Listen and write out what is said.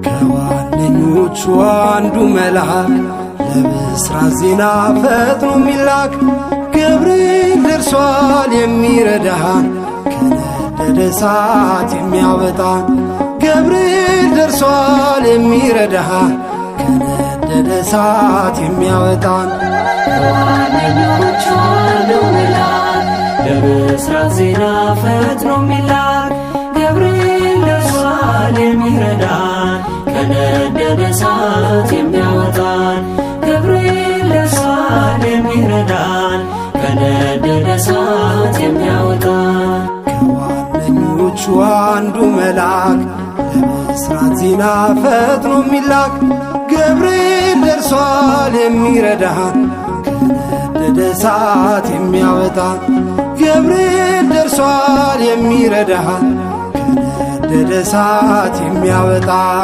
ከዋነኞቹ አንዱ መልአክ ለብስራት ዜና ፈጥኖ ሚላክ ገብርኤል ደርሷል የሚረዳን ከነደደ እሳት የሚያወጣን ገብርኤል ደርሷል የሚረዳን ከነደደ እሳት የሚያወጣን ከዋነኞቹ አንዱ መልአክ ለብስራት ዜና ፈጥኖ ሚላክ ገብርኤል ደርሷል የሚረዳን ከነደደ እሳት የሚያወጣን ገብርኤል ደርሷል የሚረዳን ከነደደ እሳት የሚያወጣን ከዋነኞቹ አንዱ መልአክ ለብስራት ዜና ፈጥኖ ሚላክ ገብርኤል ደርሷል የሚረዳን ከነደደ እሳት የሚያወጣን ገብርኤል ደርሷል የሚረዳን ከነደደ እሳት የሚያወጣን